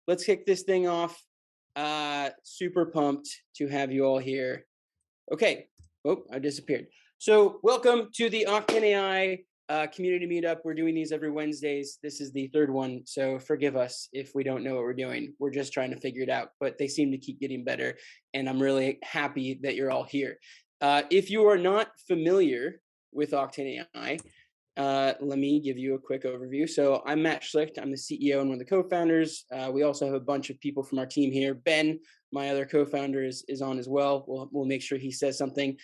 let's kick this thing off. Super pumped to have you all here. Okay. Oh, I disappeared. So welcome to the Octane AI community meetup. We're doing these every Wednesdays. This is the third one, so forgive us if we don't know what we're doing. We're just trying to figure it out, but they seem to keep getting better, and I'm really happy that you're all here. If you are not familiar with Octane AI, let me give you a quick overview. So I'm Matt Schlicht. I'm the CEO and one of the co-founders. We also have a bunch of people from our team here. Ben, my other co-founder, is on as well. We'll make sure he says something.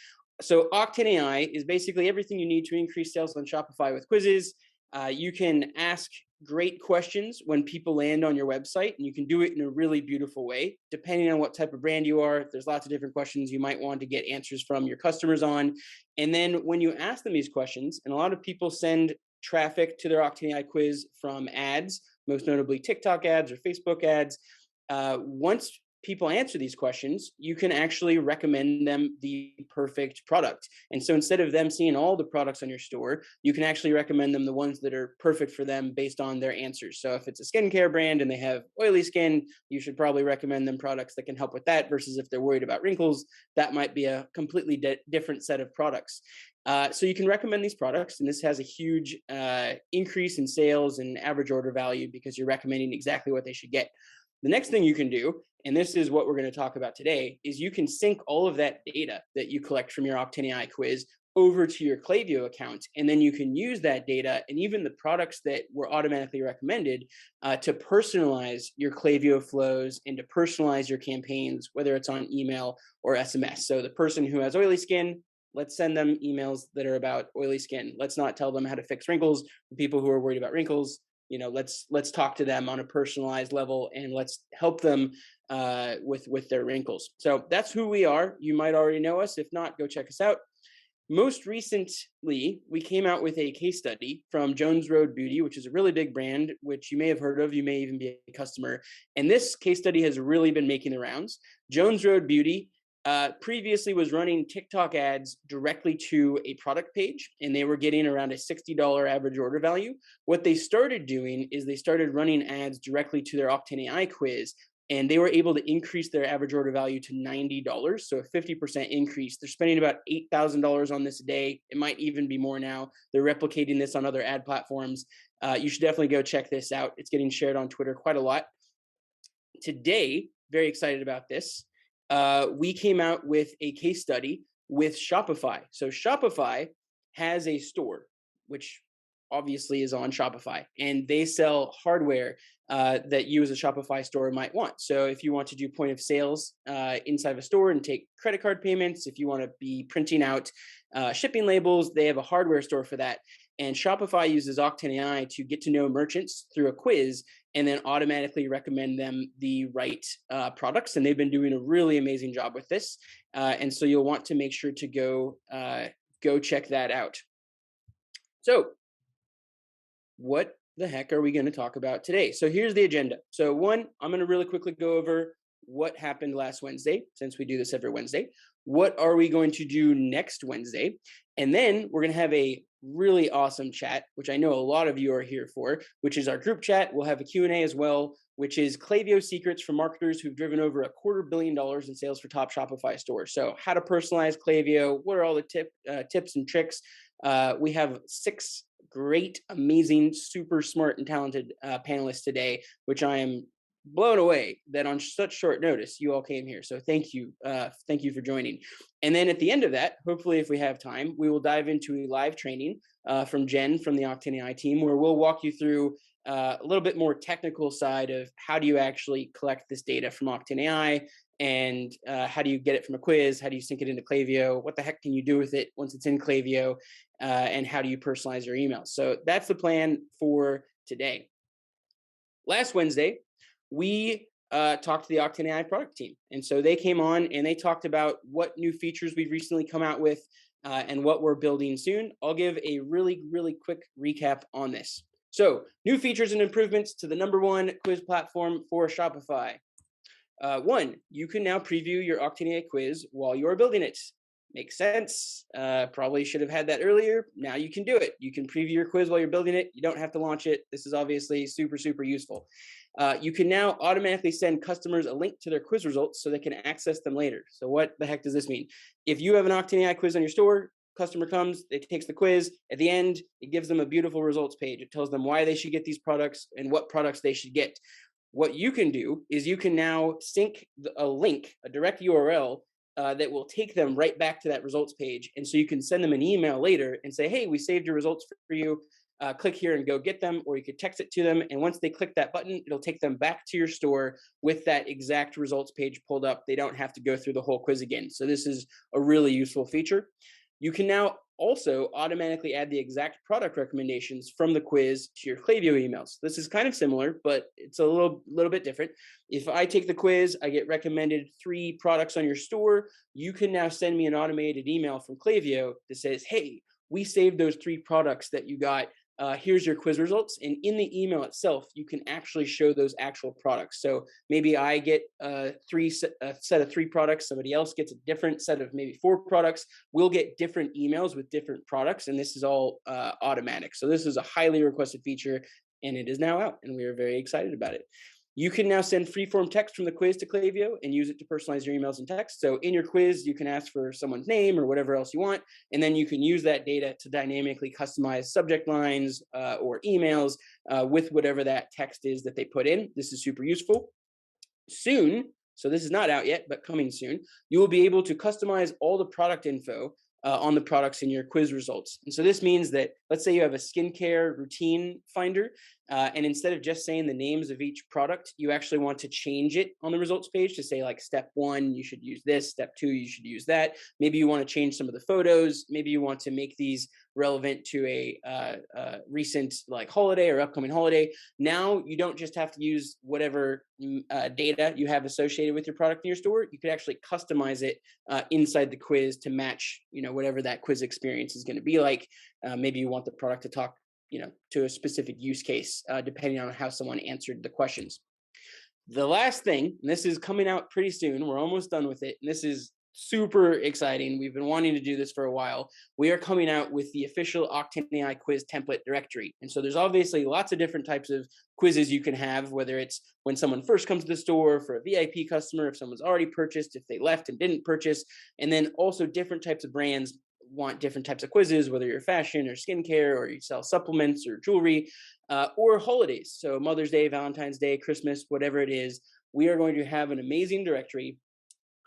So Octane AI is basically everything you need to increase sales on Shopify with quizzes. You can ask great questions when people land on your website, and you can do it in a really beautiful way. Depending on what type of brand you are, there's lots of different questions you might want to get answers from your customers on. And then when you ask them these questions, and a lot of people send traffic to their Octane AI quiz from ads, most notably TikTok ads or Facebook ads. Once people answer these questions, you can actually recommend them the perfect product. And so instead of them seeing all the products on your store, you can actually recommend them the ones that are perfect for them based on their answers. So if it's a skincare brand and they have oily skin, you should probably recommend them products that can help with that, versus if they're worried about wrinkles, that might be a completely different set of products. So you can recommend these products, and this has a huge increase in sales and average order value because you're recommending exactly what they should get. The next thing you can do, and this is what we're going to talk about today, is you can sync all of that data that you collect from your Octane AI quiz over to your Klaviyo account, and then you can use that data and even the products that were automatically recommended to personalize your Klaviyo flows and to personalize your campaigns, whether it's on email or SMS. So the person who has oily skin, let's send them emails that are about oily skin. Let's not tell them how to fix wrinkles. The people who are worried about wrinkles, let's talk to them on a personalized level, and let's help them with their wrinkles. So that's who we are. You might already know us. If not, go check us out. Most recently, we came out with a case study from Jones Road Beauty, which is a really big brand, which you may have heard of. You may even be a customer. And this case study has really been making the rounds. Jones Road Beauty previously was running TikTok ads directly to a product page, and they were getting around a $60 average order value. What they started doing is they started running ads directly to their Octane AI quiz, and they were able to increase their average order value to $90, so a 50% increase. They're spending about $8,000 on this a day. It might even be more now. They're replicating this on other ad platforms. You should definitely go check this out. It's getting shared on Twitter quite a lot. Today, very excited about this. We came out with a case study with Shopify. So Shopify has a store, which obviously is on Shopify, and they sell hardware that you as a Shopify store might want. So if you want to do point of sales inside of a store and take credit card payments, if you want to be printing out shipping labels, they have a hardware store for that. And Shopify uses Octane AI to get to know merchants through a quiz and then automatically recommend them the right products. And they've been doing a really amazing job with this. And so you'll want to make sure to go check that out. So what the heck are we going to talk about today? So here's the agenda. So one, I'm going to really quickly go over what happened last Wednesday, since we do this every Wednesday. What are we going to do next Wednesday? And then we're going to have a really awesome chat, which I know a lot of you are here for, which is our group chat. We'll have a Q&A as well, which is Klaviyo secrets for marketers who've driven over $250 million in sales for top Shopify stores. So how to personalize Klaviyo, what are all the tips and tricks? We have 6 great, amazing, super smart and talented panelists today, which I am blown away that on such short notice you all came here. So thank you for joining. And then at the end of that, hopefully if we have time, we will dive into a live training from Jen from the Octane AI team, where we'll walk you through a little bit more technical side of how do you actually collect this data from Octane AI, and how do you get it from a quiz, how do you sync it into Klaviyo, what the heck can you do with it once it's in Klaviyo, and how do you personalize your emails. So that's the plan for today. Last Wednesday, we talked to the Octane AI product team. And so they came on and they talked about what new features we've recently come out with and what we're building soon. I'll give a really, really quick recap on this. So new features and improvements to the #1 quiz platform for Shopify. 1, you can now preview your Octane AI quiz while you're building it. Makes sense. Probably should have had that earlier. Now you can do it. You can preview your quiz while you're building it. You don't have to launch it. This is obviously super, super useful. you can now automatically send customers a link to their quiz results so they can access them later. So what the heck does this mean? If you have an Octane AI quiz on your store, customer comes, it takes the quiz. At the end, it gives them a beautiful results page. It tells them why they should get these products and what products they should get. What you can do is you can now sync a link, a direct URL that will take them right back to that results page. And so you can send them an email later and say, hey, we saved your results for you. Click here and go get them, or you could text it to them. And once they click that button, it'll take them back to your store with that exact results page pulled up. They don't have to go through the whole quiz again. So this is a really useful feature. You can now also automatically add the exact product recommendations from the quiz to your Klaviyo emails. This is kind of similar, but it's a little bit different. If I take the quiz, I get recommended 3 products on your store. You can now send me an automated email from Klaviyo that says, hey, we saved those 3 products that you got. Here's your quiz results. And in the email itself, you can actually show those actual products. So maybe I get a set of 3 products. Somebody else gets a different set of maybe 4 products. We'll get different emails with different products. And this is all automatic. So this is a highly requested feature, and it is now out, and we are very excited about it. You can now send free-form text from the quiz to Klaviyo and use it to personalize your emails and text. So in your quiz, you can ask for someone's name or whatever else you want, and then you can use that data to dynamically customize subject lines or emails with whatever that text is that they put in. This is super useful. Soon, so this is not out yet, but coming soon, you will be able to customize all the product info on the products in your quiz results. And so this means that, let's say you have a skincare routine finder, and instead of just saying the names of each product, you actually want to change it on the results page to say, like, step 1, you should use this, step 2, you should use that. Maybe you want to change some of the photos. Maybe you want to make these relevant to a recent like holiday or upcoming holiday. Now you don't just have to use whatever data you have associated with your product in your store. You could actually customize it inside the quiz to match, whatever that quiz experience is going to be like. Maybe you want the product to talk, to a specific use case, depending on how someone answered the questions. The last thing, and this is coming out pretty soon, we're almost done with it, and this is super exciting. We've been wanting to do this for a while. We are coming out with the official Octane AI quiz template directory. And so there's obviously lots of different types of quizzes you can have, whether it's when someone first comes to the store, for a VIP customer, if someone's already purchased, if they left and didn't purchase, and then also different types of brands want different types of quizzes, whether you're fashion or skincare, or you sell supplements or jewelry, or holidays. So Mother's Day, Valentine's Day, Christmas, whatever it is, we are going to have an amazing directory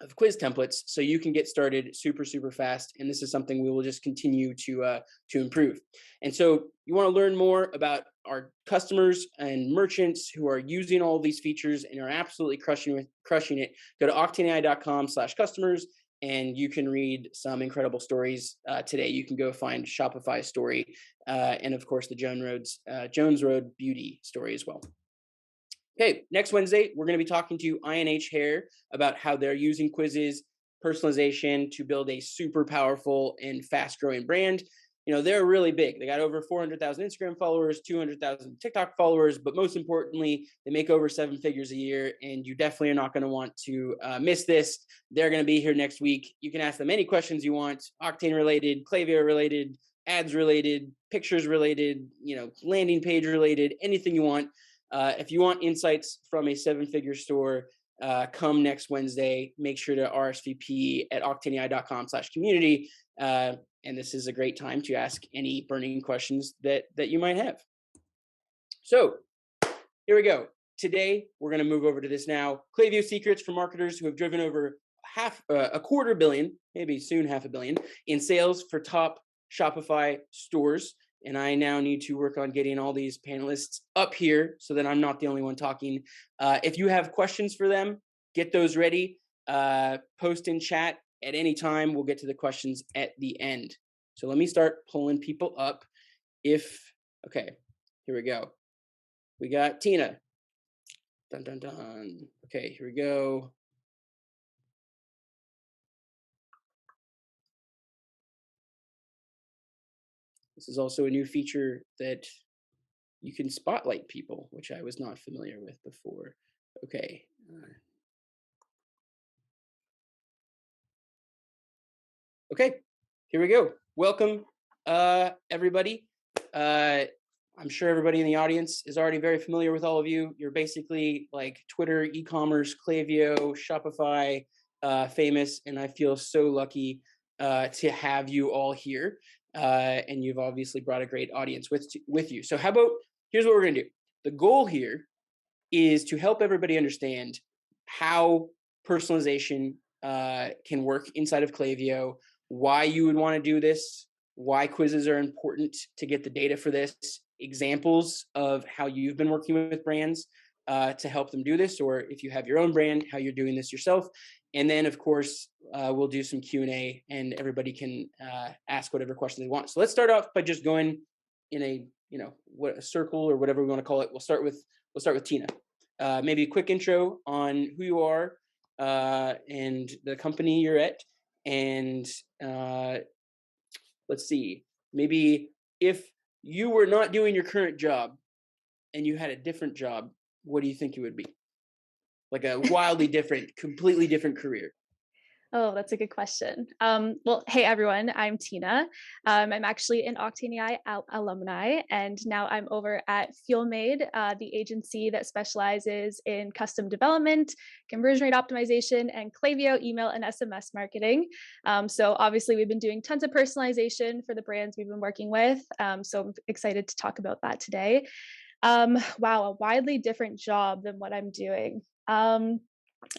of quiz templates so you can get started super fast, and this is something we will just continue to improve. And so you want to learn more about our customers and merchants who are using all of these features and are absolutely crushing it. Go to octaneai.com/customers and you can read some incredible stories today. You can go find Shopify's story and of course the Jones Road beauty story as well. Okay, next Wednesday, we're going to be talking to I&H Hair about how they're using quizzes, personalization to build a super powerful and fast-growing brand. They're really big. They got over 400,000 Instagram followers, 200,000 TikTok followers, but most importantly, they make over 7 figures a year, and you definitely are not going to want to miss this. They're going to be here next week. You can ask them any questions you want, Octane related, Klaviyo related, ads related, pictures related, landing page related, anything you want. If you want insights from a 7-figure store, come next Wednesday. Make sure to RSVP at octaneai.com/community. And this is a great time to ask any burning questions that you might have. So here we go. Today, we're going to move over to this now. Klaviyo secrets for marketers who have driven over $250 million, maybe soon $500 million, in sales for top Shopify stores. And I now need to work on getting all these panelists up here so that I'm not the only one talking. If you have questions for them, get those ready. Post in chat at any time. We'll get to the questions at the end. So let me start pulling people up. Okay, here we go. We got Tina. Dun, dun, dun. Okay, here we go. This is also a new feature that you can spotlight people, which I was not familiar with before. Okay. Okay, here we go. Welcome, everybody. I'm sure everybody in the audience is already very familiar with all of you. You're basically like Twitter, e-commerce, Klaviyo, Shopify, famous, and I feel so lucky to have you all here. And you've obviously brought a great audience with you. So how about, here's what we're gonna do. The goal here is to help everybody understand how personalization can work inside of Klaviyo, why you would want to do this, why quizzes are important to get the data for this, examples of how you've been working with brands to help them do this, or if you have your own brand, how you're doing this yourself. And then, of course, we'll do some Q&A and everybody can ask whatever questions they want. So let's start off by just going in a, a circle or whatever we want to call it. We'll start with Tina. Maybe a quick intro on who you are and the company you're at. And let's see, maybe if you were not doing your current job and you had a different job, what do you think it would be? Like a wildly different, completely different career. Oh, that's a good question. Well, hey everyone, I'm Tina. I'm actually an Octane AI alumni, and now I'm over at FuelMade, the agency that specializes in custom development, conversion rate optimization, and Klaviyo email and SMS marketing. So obviously we've been doing tons of personalization for the brands we've been working with. So I'm excited to talk about that today. Wow, a widely different job than what I'm doing.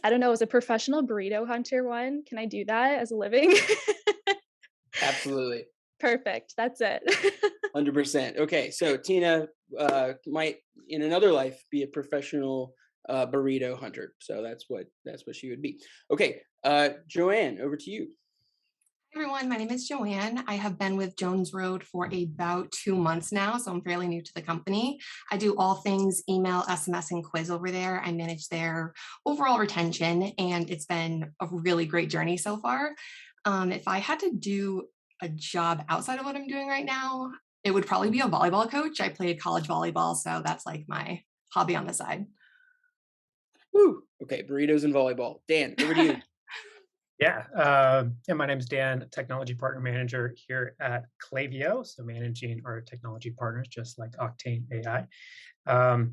I don't know, as a professional burrito hunter one, can I do that as a living? Absolutely. Perfect. That's it. 100%. Okay. So Tina might in another life be a professional burrito hunter. So that's what she would be. Okay. Joanne, over to you. Everyone, my name is Joanne. I have been with Jones Road for about 2 months now, so I'm fairly new to the company. I do all things email, SMS, and quiz over there. I manage their overall retention, and it's been a really great journey so far. If I had to do a job outside of what I'm doing right now, it would probably be a volleyball coach. I played college volleyball, so that's like my hobby on the side. Woo. Okay, burritos and volleyball. Dan, over to you. My name's Dan, Technology Partner Manager here at Klaviyo, so managing our technology partners, just like Octane AI. I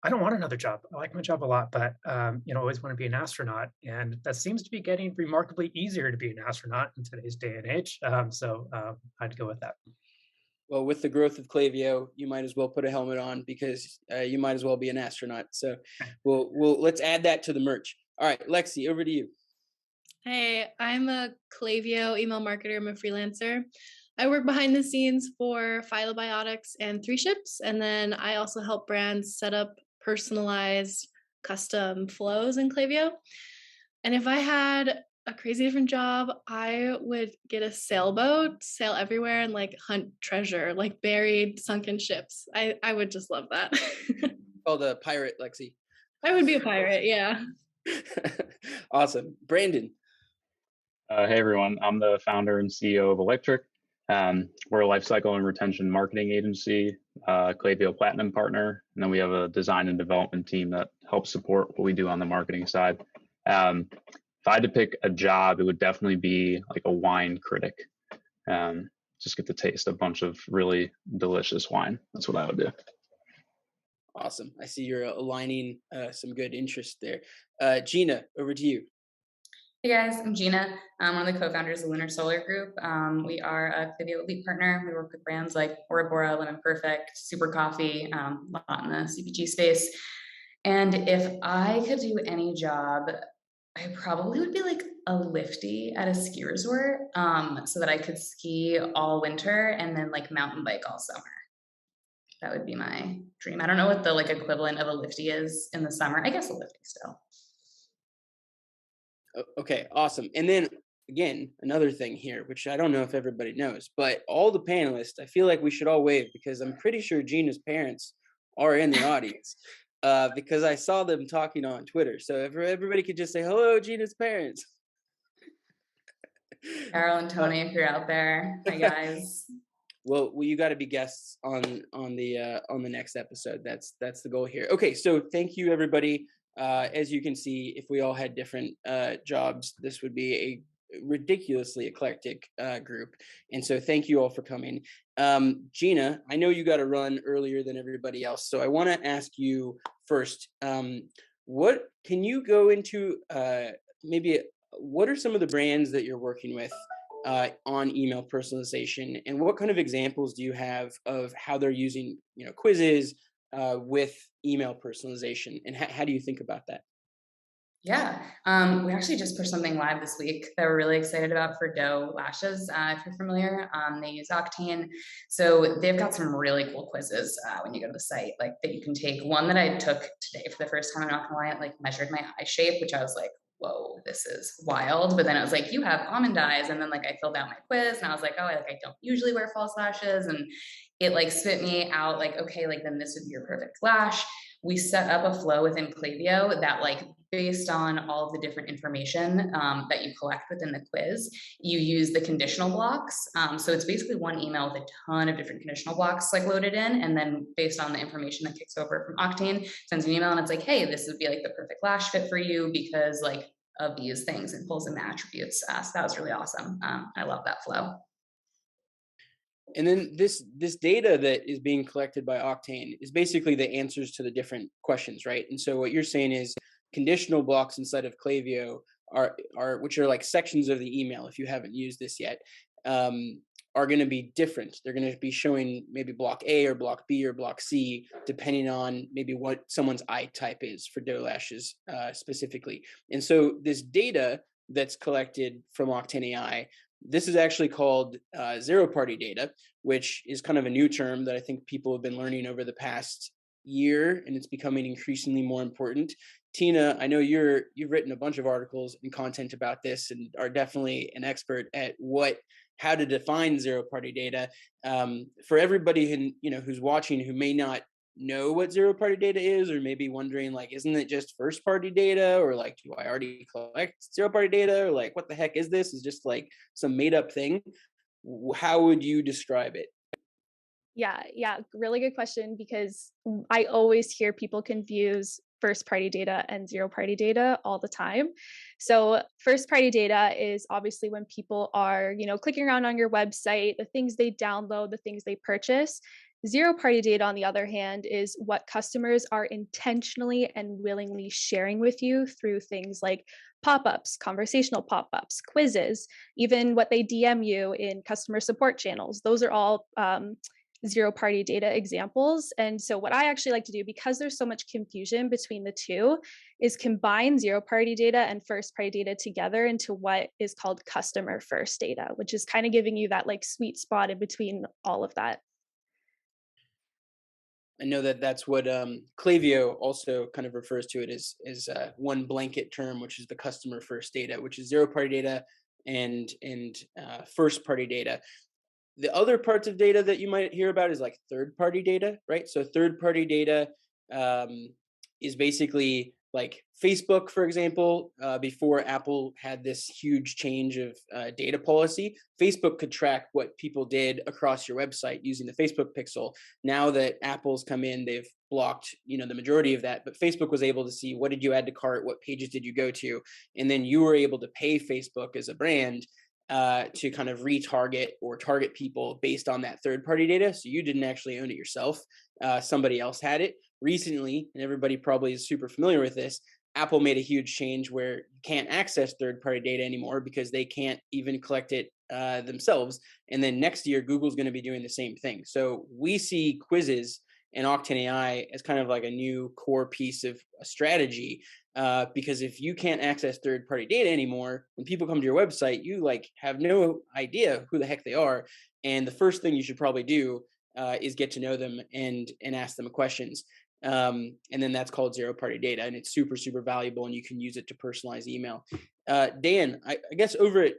don't want another job. I like my job a lot, but I always want to be an astronaut, and that seems to be getting remarkably easier to be an astronaut in today's day and age. I'd go with that. Well, with the growth of Klaviyo, you might as well put a helmet on because you might as well be an astronaut. So let's add that to the merch. All right, Lexi, over to you. Hey, I'm a Klaviyo email marketer. I'm a freelancer. I work behind the scenes for Philobiotics and 3Ships, and then I also help brands set up personalized custom flows in Klaviyo. And if I had a crazy different job, I would get a sailboat, sail everywhere, and like hunt treasure, like buried, sunken ships. I would just love that. Called a pirate, Lexi. I would be a pirate, yeah. Awesome. Brandon. Hey everyone, I'm the founder and CEO of Electric. We're a lifecycle and retention marketing agency, Klaviyo Platinum partner, and then we have a design and development team that helps support what we do on the marketing side. If I had to pick a job, it would definitely be like a wine critic. Just get to taste a bunch of really delicious wine. That's what I would do. Awesome. I see you're aligning some good interest there. Gina, over to you. Hey guys, I'm Gina. I'm one of the co-founders of Lunar Solar Group. We are a Klaviyo Elite partner. We work with brands like Bora Bora, Lemon Perfect, Super Coffee, a lot in the CPG space. And if I could do any job, I probably would be like a lifty at a ski resort, so that I could ski all winter and then like mountain bike all summer. That would be my dream. I don't know what the like equivalent of a lifty is in the summer. I guess a lifty still. Okay, awesome. And then again, another thing here, which I don't know if everybody knows, but all the panelists, I feel like we should all wave because I'm pretty sure Gina's parents are in the audience because I saw them talking on Twitter. So if everybody could just say hello, Gina's parents. Carol and Tony, if you're out there, hi guys. Well, you got to be guests on the next episode. That's the goal here. Okay, so thank you everybody. As you can see, if we all had different jobs, this would be ridiculously eclectic group. And so thank you all for coming. Gina, I know you got to run earlier than everybody else. So I want to ask you first, what can you go into maybe what are some of the brands that you're working with on email personalization, and what kind of examples do you have of how they're using, quizzes with email personalization, and how do you think about that? Yeah, we actually just pushed something live this week that we're really excited about for doe lashes. If you're familiar, they use Octane. So they've got some really cool quizzes when you go to the site, like that you can take. One that I took today for the first time, I'm not gonna lie, it like measured my eye shape, which I was like, whoa, this is wild. But then it was like, you have almond eyes. And then like I filled out my quiz and I was like, oh, I don't usually wear false lashes. And it like spit me out like, okay, like then this would be your perfect lash. We set up a flow within Klaviyo that like based on all of the different information that you collect within the quiz, you use the conditional blocks. So it's basically one email with a ton of different conditional blocks like loaded in. And then based on the information that kicks over from Octane, sends an email and it's like, hey, this would be like the perfect lash fit for you because like of these things and pulls in the attributes. So that was really awesome. I love that flow. And then this data that is being collected by Octane is basically the answers to the different questions, right? And so what you're saying is conditional blocks inside of Klaviyo are which are like sections of the email, if you haven't used this yet, are going to be different. They're going to be showing maybe block A or block B or block C, depending on maybe what someone's eye type is for doe lashes specifically. And so this data that's collected from Octane AI, this is actually called zero-party data, which is kind of a new term that I think people have been learning over the past year, and it's becoming increasingly more important. Tina, I know you've written a bunch of articles and content about this and are definitely an expert at how to define zero-party data. For everybody who's watching who may not know what zero-party data is, or maybe wondering like, isn't it just first-party data, or like, do I already collect zero-party data, or like, what the heck is this? Is just like some made-up thing? How would you describe it? Yeah, really good question, because I always hear people confuse first party data and zero party data all the time. So first party data is obviously when people are, clicking around on your website, the things they download, the things they purchase. Zero party data, on the other hand, is what customers are intentionally and willingly sharing with you through things like pop-ups, conversational pop-ups, quizzes, even what they DM you in customer support channels. Those are all zero party data examples. And so what I actually like to do, because there's so much confusion between the two, is combine zero party data and first party data together into what is called customer first data, which is kind of giving you that like sweet spot in between all of that. I know that that's what Klaviyo also kind of refers to it as one blanket term, which is the customer first data, which is zero party data and first party data. The other parts of data that you might hear about is like third party data, right? So third party data is basically like Facebook, for example. Before Apple had this huge change of data policy, Facebook could track what people did across your website using the Facebook pixel. Now that Apple's come in, they've blocked the majority of that, but Facebook was able to see what did you add to cart, what pages did you go to, and then you were able to pay Facebook as a brand to kind of retarget or target people based on that third party data. So you didn't actually own it yourself. Somebody else had it. Recently, and everybody probably is super familiar with this, Apple made a huge change where you can't access third party data anymore because they can't even collect it themselves. And then next year, Google's going to be doing the same thing. So we see quizzes and Octane AI as kind of like a new core piece of a strategy. Because if you can't access third-party data anymore, when people come to your website, you like have no idea who the heck they are. And the first thing you should probably do is get to know them and ask them questions. And then that's called zero-party data, and it's super, super valuable, and you can use it to personalize email. Dan, I guess over at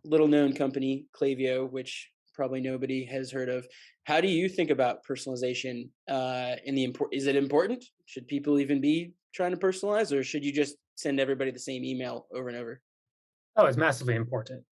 little-known company Klaviyo, which probably nobody has heard of, how do you think about personalization is it important? Should people even be trying to personalize, or should you just send everybody the same email over and over? Oh, it's massively important.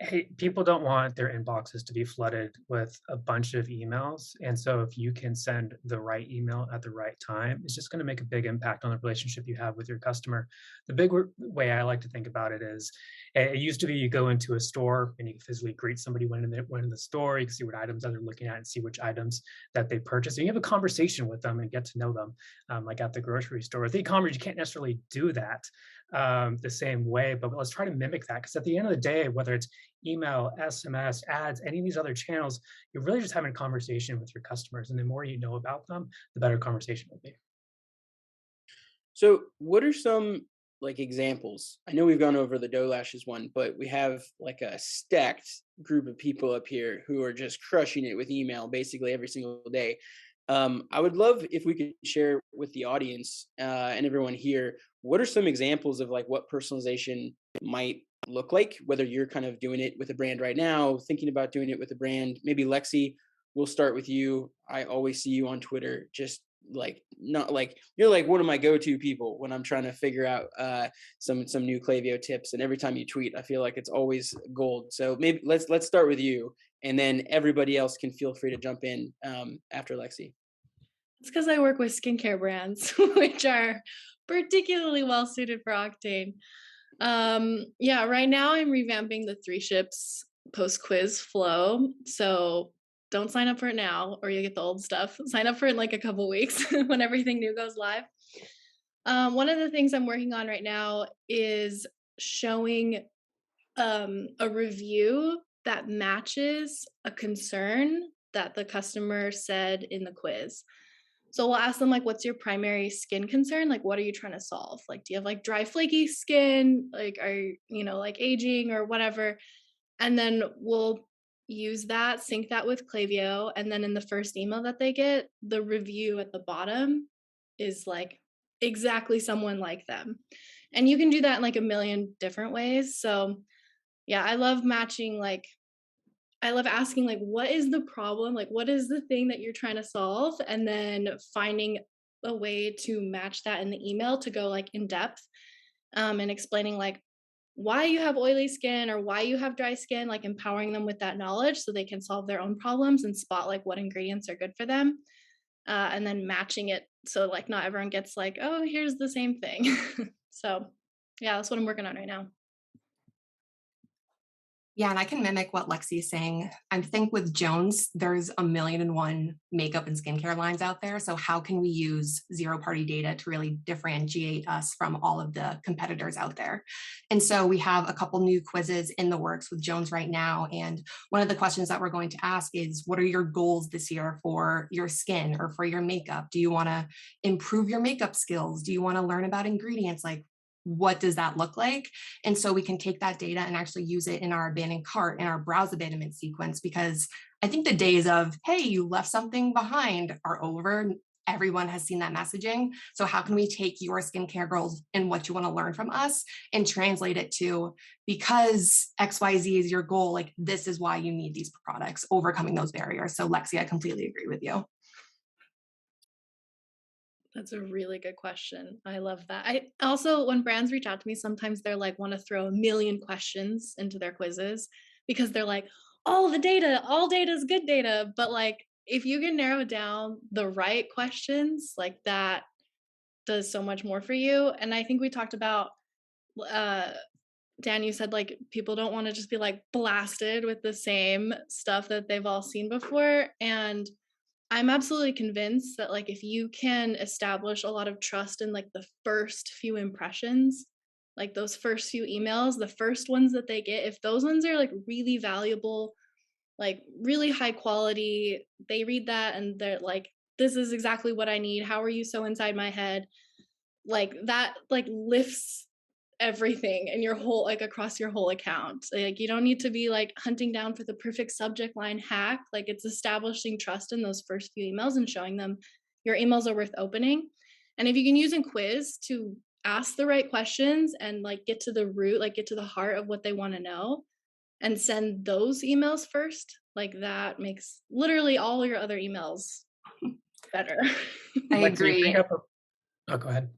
Hey, people don't want their inboxes to be flooded with a bunch of emails. And so if you can send the right email at the right time, it's just going to make a big impact on the relationship you have with your customer. The big way I like to think about it is it used to be you go into a store and you physically greet somebody when in the store. You can see what items that they're looking at and see which items that they purchase. And you have a conversation with them and get to know them, like at the grocery store. With e-commerce, you can't necessarily do that the same way, but let's try to mimic that, because at the end of the day, whether it's email, SMS, ads, any of these other channels, you're really just having a conversation with your customers. And the more you know about them, the better conversation will be. So what are some like examples? I know we've gone over the dough lashes one, but we have like a stacked group of people up here who are just crushing it with email basically every single day. I would love if we could share with the audience and everyone here, what are some examples of like what personalization might look like, whether you're kind of doing it with a brand right now, thinking about doing it with a brand. Maybe Lexi, we'll start with you. I always see you on Twitter, just like not like you're like one of my go-to people when I'm trying to figure out some new Klaviyo tips. And every time you tweet, I feel like it's always gold. So maybe let's start with you, and then everybody else can feel free to jump in after Lexi. It's because I work with skincare brands, which are particularly well suited for Octane. Yeah, right now I'm revamping the 3 ships post quiz flow. So don't sign up for it now or you'll get the old stuff. Sign up for it in like a couple weeks when everything new goes live. One of the things I'm working on right now is showing a review that matches a concern that the customer said in the quiz. So we'll ask them like, what's your primary skin concern? Like, what are you trying to solve? Like, do you have like dry, flaky skin? Like, are you know, like aging or whatever? And then we'll use that, sync that with Klaviyo. And then in the first email that they get, the review at the bottom is like exactly someone like them. And you can do that in like a million different ways. So yeah, I love matching like I love asking like what is the problem? Like what is the thing that you're trying to solve? And then finding a way to match that in the email to go like in depth and explaining like why you have oily skin or why you have dry skin, like empowering them with that knowledge so they can solve their own problems and spot like what ingredients are good for them. And then matching it so like not everyone gets like, oh, here's the same thing. So yeah, that's what I'm working on right now. Yeah, and I can mimic what Lexi is saying. I think with Jones, there's a million and one makeup and skincare lines out there. So how can we use zero-party data to really differentiate us from all of the competitors out there? And so we have a couple new quizzes in the works with Jones right now. And one of the questions that we're going to ask is, what are your goals this year for your skin or for your makeup? Do you want to improve your makeup skills? Do you want to learn about ingredients? Like, what does that look like? And so we can take that data and actually use it in our abandoned cart, in our browse abandonment sequence, because I think the days of, hey, you left something behind are over. Everyone has seen that messaging. So how can we take your skincare goals and what you want to learn from us and translate it to, because XYZ is your goal, like this is why you need these products, overcoming those barriers. So Lexi, I completely agree with you. That's a really good question. I love that. I also, when brands reach out to me, sometimes they're like, want to throw a million questions into their quizzes because they're like, all data is good data. But like, if you can narrow down the right questions, like that does so much more for you. And I think we talked about, Dan, you said like people don't want to just be like blasted with the same stuff that they've all seen before. And I'm absolutely convinced that like if you can establish a lot of trust in like the first few impressions, like those first few emails, the first ones that they get, if those ones are like really valuable, like really high quality, they read that and they're like, this is exactly what I need. How are you so inside my head? Like that like lifts everything in your whole like across your whole account. Like you don't need to be like hunting down for the perfect subject line hack. Like it's establishing trust in those first few emails and showing them your emails are worth opening. And if you can use a quiz to ask the right questions and like get to the root, like get to the heart of what they want to know and send those emails first, like that makes literally all your other emails better. I Lexi, agree. Oh, go ahead.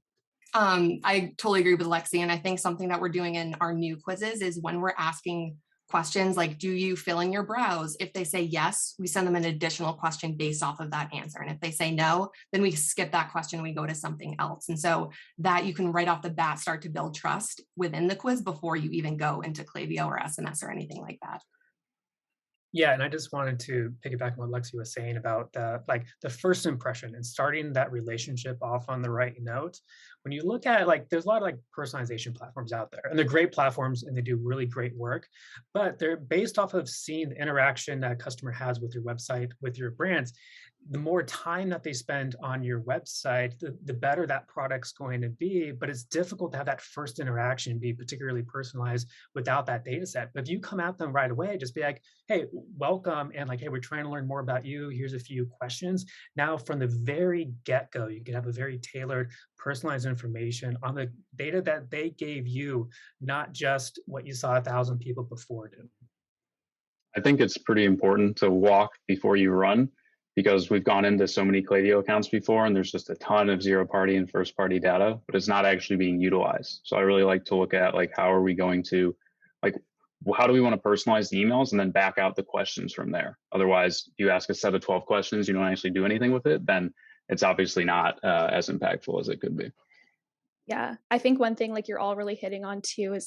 I totally agree with Lexi. And I think something that we're doing in our new quizzes is when we're asking questions like, do you fill in your brows? If they say yes, we send them an additional question based off of that answer. And if they say no, then we skip that question, we go to something else. And so that you can right off the bat start to build trust within the quiz before you even go into Klaviyo or SMS or anything like that. Yeah, and I just wanted to piggyback on what Lexi was saying about the first impression and starting that relationship off on the right note. When you look at there's a lot of personalization platforms out there, and they're great platforms and they do really great work, but they're based off of seeing the interaction that a customer has with your website, with your brands. The more time that they spend on your website, the better that product's going to be. But it's difficult to have that first interaction be particularly personalized without that data set. But if you come at them right away, just be like, hey, welcome, and hey, we're trying to learn more about you. Here's a few questions. Now, from the very get-go, you can have a very tailored, personalized information on the data that they gave you, not just what you saw 1,000 people before do. I think it's pretty important to walk before you run, because we've gone into so many Klaviyo accounts before and there's just a ton of zero party and first party data, but it's not actually being utilized. So I really like to look at how are we going to, how do we want to personalize the emails and then back out the questions from there? Otherwise, you ask a set of 12 questions, you don't actually do anything with it, then it's obviously not as impactful as it could be. Yeah, I think one thing you're all really hitting on too is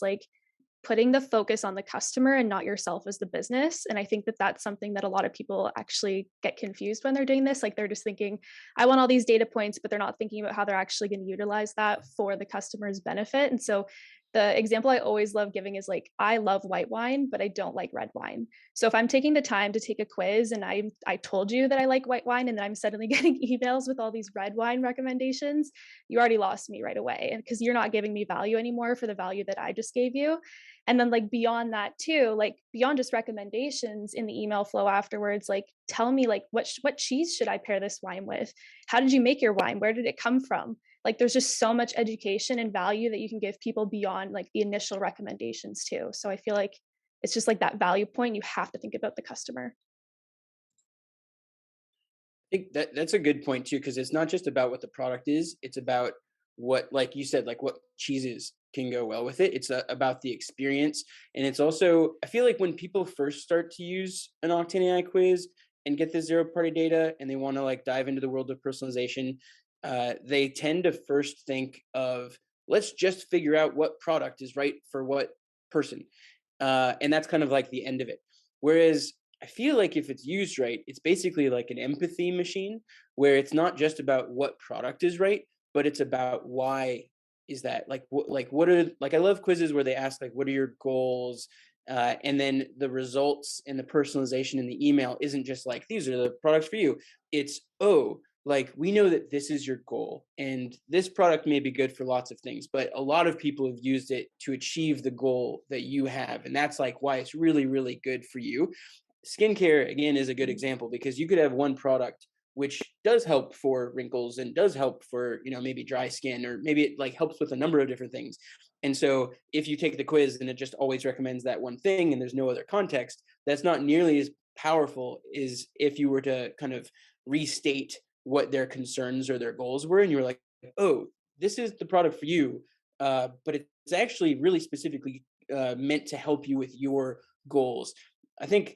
putting the focus on the customer and not yourself as the business. And I think that that's something that a lot of people actually get confused when they're doing this. They're just thinking, I want all these data points, but they're not thinking about how they're actually going to utilize that for the customer's benefit. And so the example I always love giving is I love white wine, but I don't like red wine. So if I'm taking the time to take a quiz and I told you that I like white wine and then I'm suddenly getting emails with all these red wine recommendations, you already lost me right away. And because you're not giving me value anymore for the value that I just gave you. And then beyond that too, beyond just recommendations in the email flow afterwards, tell me what cheese should I pair this wine with? How did you make your wine? Where did it come from? There's just so much education and value that you can give people beyond the initial recommendations too. So I feel it's just that value point. You have to think about the customer. I think that's a good point too, because it's not just about what the product is. It's about what, like you said, what cheeses can go well with it. It's about the experience. And it's also, I feel when people first start to use an Octane AI quiz and get the zero party data and they want to dive into the world of personalization, they tend to first think of, let's just figure out what product is right for what person. And that's kind of the end of it. Whereas I feel if it's used right, it's basically an empathy machine where it's not just about what product is right, but it's about why is that what are, I love quizzes where they ask what are your goals? And then the results and the personalization in the email isn't just these are the products for you. It's, we know that this is your goal and this product may be good for lots of things, but a lot of people have used it to achieve the goal that you have. And that's why it's really, really good for you. Skincare, again, is a good example because you could have one product which does help for wrinkles and does help for, maybe dry skin, or maybe it helps with a number of different things. And so if you take the quiz and it just always recommends that one thing and there's no other context, that's not nearly as powerful as if you were to kind of restate what their concerns or their goals were. And you were oh, this is the product for you. But it's actually really specifically meant to help you with your goals. I think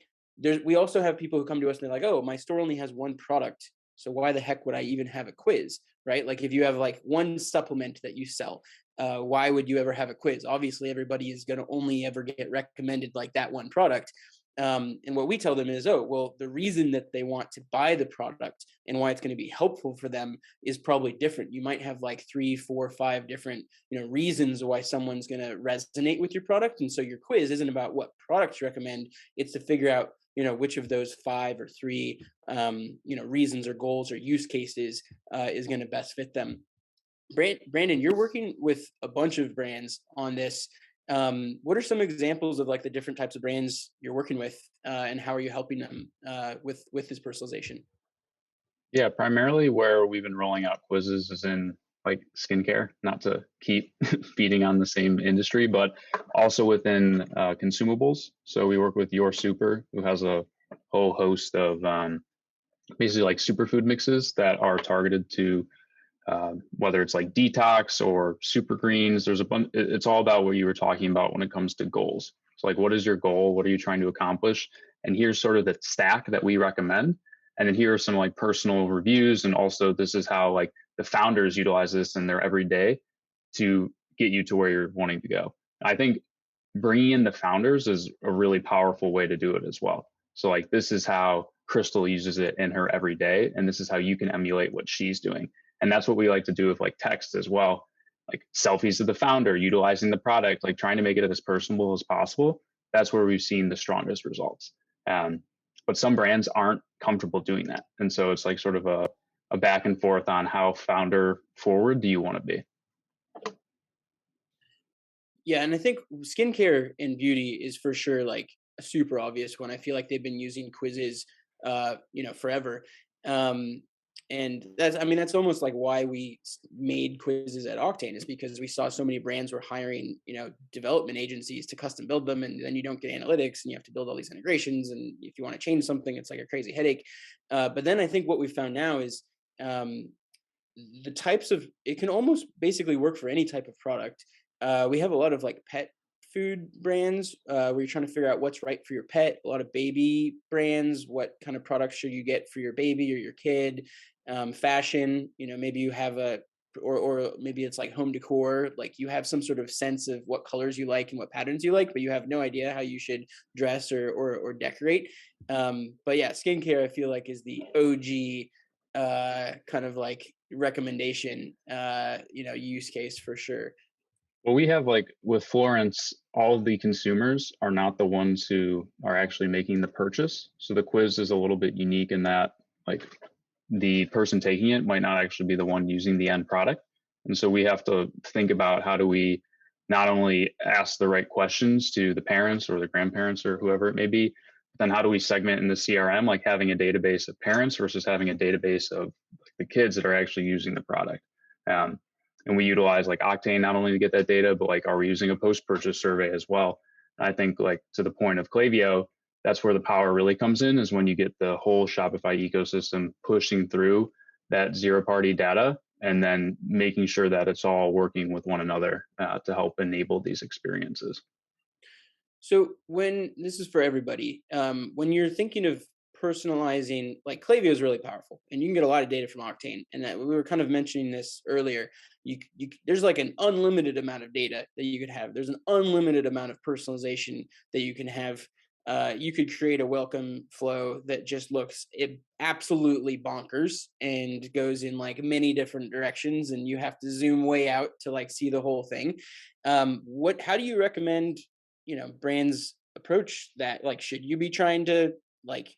we also have people who come to us and they're oh, my store only has one product, so why the heck would I even have a quiz, right? If you have one supplement that you sell, why would you ever have a quiz? Obviously, everybody is going to only ever get recommended that one product. And what we tell them is, the reason that they want to buy the product and why it's going to be helpful for them is probably different. You might have 3, 4, 5 different, reasons why someone's going to resonate with your product. And so your quiz isn't about what products you recommend. It's to figure out, which of those 5 or 3, reasons or goals or use cases is going to best fit them. Brandon, you're working with a bunch of brands on this. What are some examples of the different types of brands you're working with, and how are you helping them with this personalization? Yeah, primarily where we've been rolling out quizzes is in skincare, not to keep feeding on the same industry, but also within consumables. So we work with Your Super, who has a whole host of basically superfood mixes that are targeted to whether it's detox or super greens. There's a bunch. It's all about what you were talking about when it comes to goals. So like, what is your goal? What are you trying to accomplish? And here's sort of the stack that we recommend. And then here are some like personal reviews. And also this is how like the founders utilize this in their everyday to get you to where you're wanting to go. I think bringing in the founders is a really powerful way to do it as well. So like, this is how Crystal uses it in her everyday, and this is how you can emulate what she's doing. And that's what we like to do with like text as well, like selfies of the founder, utilizing the product, like trying to make it as personable as possible. That's where we've seen the strongest results. But some brands aren't comfortable doing that. And so it's like sort of a back and forth on how founder forward do you want to be? Yeah, and I think skincare and beauty is for sure like a super obvious one. I feel like they've been using quizzes, forever. And that's almost like why we made quizzes at Octane, is because we saw so many brands were hiring, development agencies to custom build them, and then you don't get analytics, and you have to build all these integrations. And if you want to change something, it's like a crazy headache. But then I think what we found now is the types of, it can almost basically work for any type of product. We have a lot of like pet food brands where you're trying to figure out what's right for your pet. A lot of baby brands, what kind of products should you get for your baby or your kid. Fashion, maybe you have or maybe it's like home decor, like you have some sort of sense of what colors you like and what patterns you like, but you have no idea how you should dress or decorate. But yeah, skincare I feel like is the OG kind of like recommendation, use case for sure. Well, we have like with Florence, all of the consumers are not the ones who are actually making the purchase. So the quiz is a little bit unique in that like the person taking it might not actually be the one using the end product. And so we have to think about how do we not only ask the right questions to the parents or the grandparents or whoever it may be, then how do we segment in the CRM, like having a database of parents versus having a database of the kids that are actually using the product. And we utilize like Octane not only to get that data, but like, are we using a post-purchase survey as well? I think like to the point of Klaviyo, that's where the power really comes in, is when you get the whole Shopify ecosystem pushing through that zero-party data and then making sure that it's all working with one another to help enable these experiences. So when this is for everybody, when you're thinking of personalizing, like Klaviyo is really powerful, and you can get a lot of data from Octane. And that we were kind of mentioning this earlier. There's like an unlimited amount of data that you could have. There's an unlimited amount of personalization that you can have. You could create a welcome flow that just looks absolutely bonkers and goes in like many different directions, and you have to zoom way out to like see the whole thing. How do you recommend brands approach that? Like, should you be trying to like,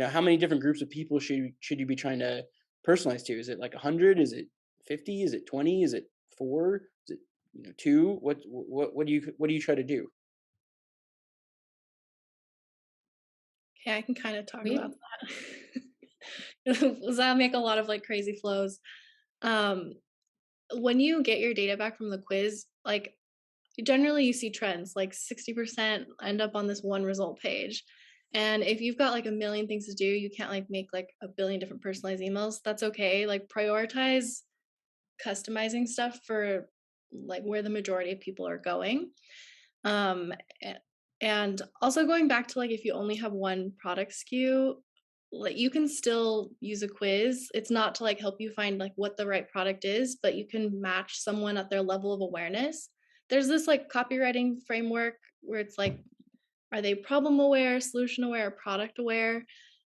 how many different groups of people should you be trying to personalize to? Is it like 100? Is it 50? Is it 20? Is it 4? Is it 2? What do you try to do? Okay, I can kind of talk about that. That'll make a lot of like crazy flows. When you get your data back from the quiz, like generally you see trends, like 60% end up on this one result page. And if you've got like a million things to do, you can't like make like a billion different personalized emails. That's okay. Like prioritize customizing stuff for like where the majority of people are going. And also going back to like if you only have one product SKU, like you can still use a quiz. It's not to like help you find like what the right product is, but you can match someone at their level of awareness. There's this like copywriting framework where it's like, are they problem aware, solution aware, or product aware?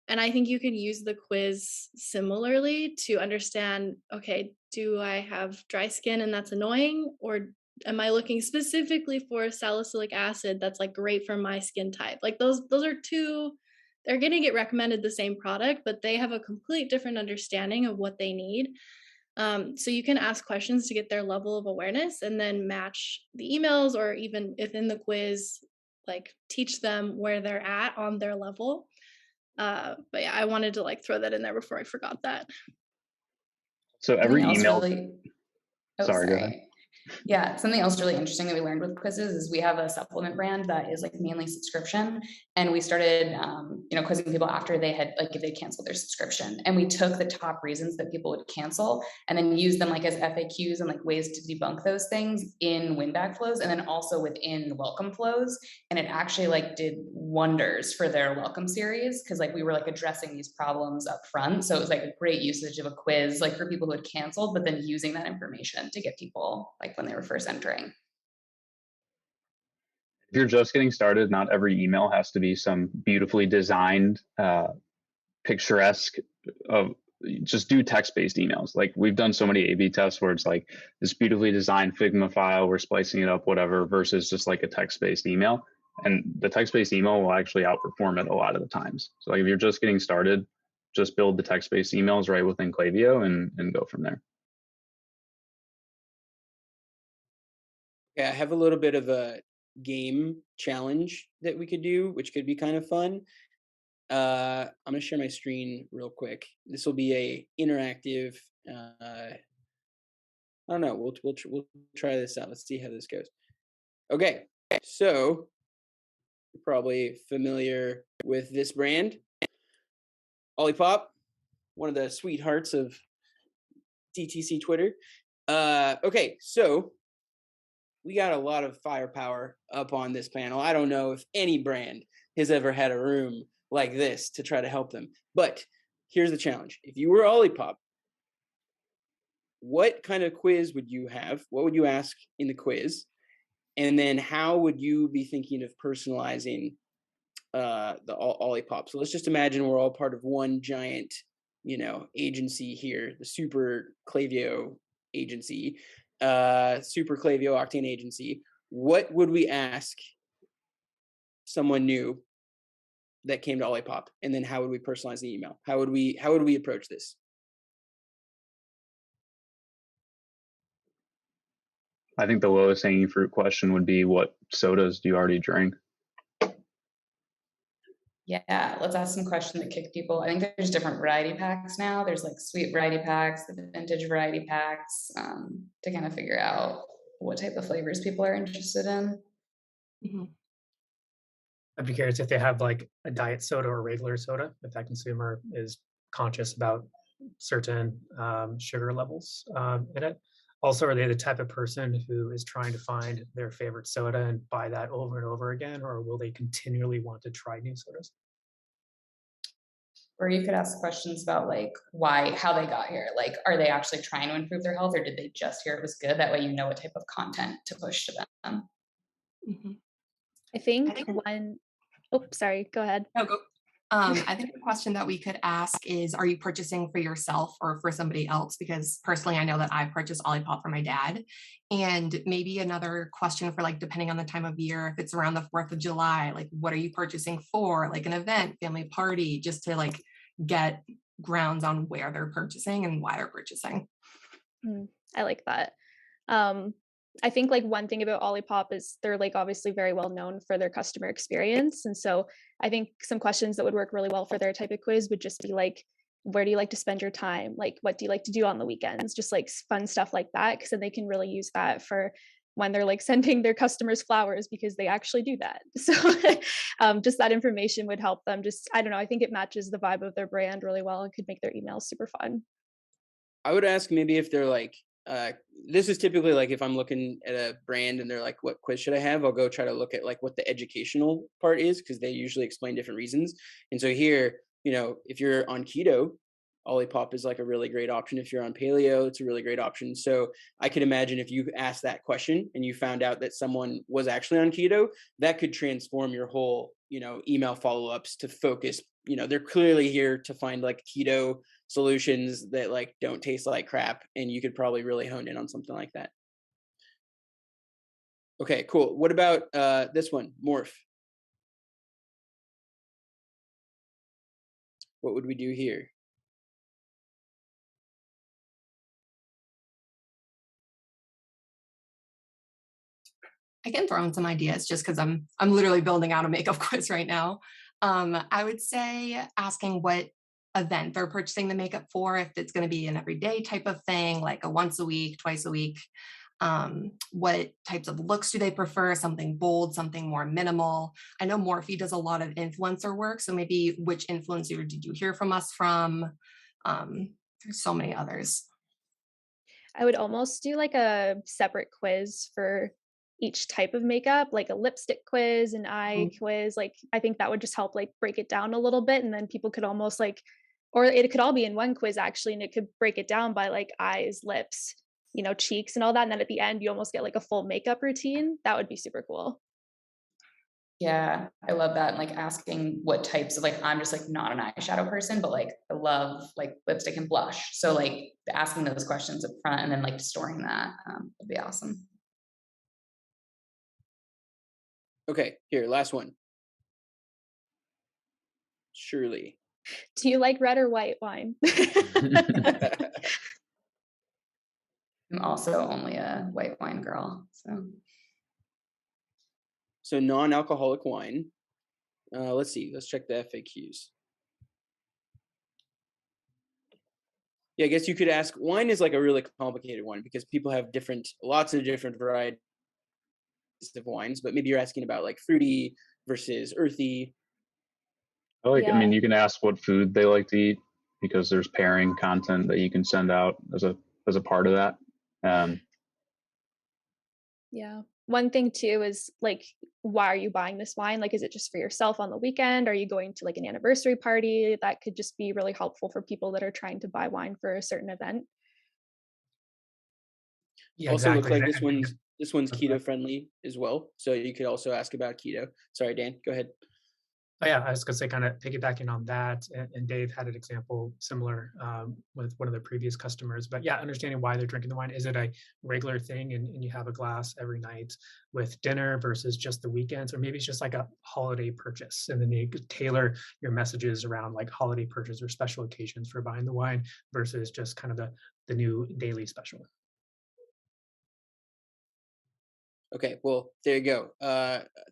And I think you can use the quiz similarly to understand, okay, do I have dry skin and that's annoying? Or am I looking specifically for salicylic acid that's like great for my skin type? Like those are two, they're going to get recommended the same product, but they have a complete different understanding of what they need. So you can ask questions to get their level of awareness and then match the emails, or even if in the quiz, like teach them where they're at on their level. But yeah, I wanted to like throw that in there before I forgot that. So every Something else email. really. Oh, Sorry, go ahead. Yeah, something else really interesting that we learned with quizzes is we have a supplement brand that is like mainly subscription, and we started, quizzing people after they had like if they canceled their subscription, and we took the top reasons that people would cancel, and then used them like as FAQs and like ways to debunk those things in win-back flows, and then also within welcome flows, and it actually like did wonders for their welcome series because like we were like addressing these problems up front, so it was like a great usage of a quiz like for people who had canceled, but then using that information to get people like when they were first entering. If you're just getting started, not every email has to be some beautifully designed, picturesque of just do text-based emails. Like we've done so many A/B tests where it's like this beautifully designed Figma file, we're splicing it up, whatever, versus just like a text-based email. And the text-based email will actually outperform it a lot of the times. So like if you're just getting started, just build the text-based emails right within Klaviyo and go from there. Yeah, I have a little bit of a game challenge that we could do, which could be kind of fun. I'm gonna share my screen real quick. This will be a interactive. I don't know. We'll try this out. Let's see how this goes. Okay, so you're probably familiar with this brand, Olipop, one of the sweethearts of DTC Twitter. Okay, so we got a lot of firepower up on this panel. I don't know if any brand has ever had a room like this to try to help them. But here's the challenge. If you were Olipop, what kind of quiz would you have? What would you ask in the quiz? And then how would you be thinking of personalizing the Olipop? So let's just imagine we're all part of one giant, agency here, the Super Klaviyo agency. Super Klaviyo Octane agency. What would we ask someone new that came to Olipop, and then how would we personalize the email? How would we approach this? I think the lowest hanging fruit question would be, what sodas do you already drink? Yeah, let's ask some questions that kick people. I think there's different variety packs now. There's like sweet variety packs, the vintage variety packs, to kind of figure out what type of flavors people are interested in. Mhm. I'd be curious if they have like a diet soda or regular soda, if that consumer is conscious about certain sugar levels in it. Also, are they the type of person who is trying to find their favorite soda and buy that over and over again, or will they continually want to try new sodas? Or you could ask questions about like how they got here. Like, are they actually trying to improve their health, or did they just hear it was good? That way you know what type of content to push to them. Mhm. I I think think oh, sorry, go ahead. no, go. I think the question that we could ask is, are you purchasing for yourself or for somebody else? Because personally, I know that I purchased Olipop for my dad. And maybe another question for like, depending on the time of year, if it's around the 4th of July, like what are you purchasing for? Like an event, family party, just to like get grounds on where they're purchasing and why they're purchasing. I like that. I think like one thing about Olipop is they're like obviously very well known for their customer experience. And so I think some questions that would work really well for their type of quiz would just be like, where do you like to spend your time? Like, what do you like to do on the weekends? Just like fun stuff like that. Cause then they can really use that for when they're like sending their customers flowers, because they actually do that. So just that information would help them. Just, I don't know, I think it matches the vibe of their brand really well and could make their emails super fun. I would ask maybe if they're like, this is typically like if I'm looking at a brand and they're like, what quiz should I have? I'll go try to look at like what the educational part is, because they usually explain different reasons. And so here, if you're on keto, Olipop is like a really great option. If you're on paleo, it's a really great option. So I could imagine if you asked that question and you found out that someone was actually on keto, that could transform your whole, email follow-ups to focus. They're clearly here to find like keto solutions that like don't taste like crap, and you could probably really hone in on something like that. Okay, cool. What about this one, Morph? What would we do here? I can throw in some ideas just because I'm literally building out a makeup quiz right now. I would say asking what event they're purchasing the makeup for, if it's going to be an everyday type of thing, like a once a week, twice a week. What types of looks do they prefer? Something bold, something more minimal. I know Morphe does a lot of influencer work. So maybe which influencer did you hear from us from? There's so many others. I would almost do like a separate quiz for each type of makeup, like a lipstick quiz, an eye quiz. Like I think that would just help like break it down a little bit, and then people could almost like, or it could all be in one quiz actually, and it could break it down by like eyes, lips, cheeks and all that. And then at the end, you almost get like a full makeup routine. That would be super cool. Yeah, I love that. And like asking what types of, like, I'm just like not an eyeshadow person, but like I love like lipstick and blush. So like asking those questions up front and then like storing that would be awesome. Okay, here, last one. Shirley. Do you like red or white wine? I'm also only a white wine girl. So non-alcoholic wine. Let's see. Let's check the FAQs. Yeah, I guess you could ask. Wine is like a really complicated one because people have lots of different varieties of wines. But maybe you're asking about like fruity versus earthy. I mean, you can ask what food they like to eat because there's pairing content that you can send out as a part of that. Yeah. One thing too is like, why are you buying this wine? Like, is it just for yourself on the weekend? Are you going to like an anniversary party? That could just be really helpful for people that are trying to buy wine for a certain event. Yeah, also exactly. looks like this one's keto friendly as well. So you could also ask about keto. Sorry, Dan, go ahead. Oh, yeah, I was going to say, kind of piggybacking on that, and Dave had an example similar with one of the previous customers. But yeah, understanding why they're drinking the wine. Is it a regular thing and you have a glass every night with dinner versus just the weekends? Or maybe it's just like a holiday purchase, and then you could tailor your messages around like holiday purchase or special occasions for buying the wine versus just kind of the new daily special. Okay, well, there you go.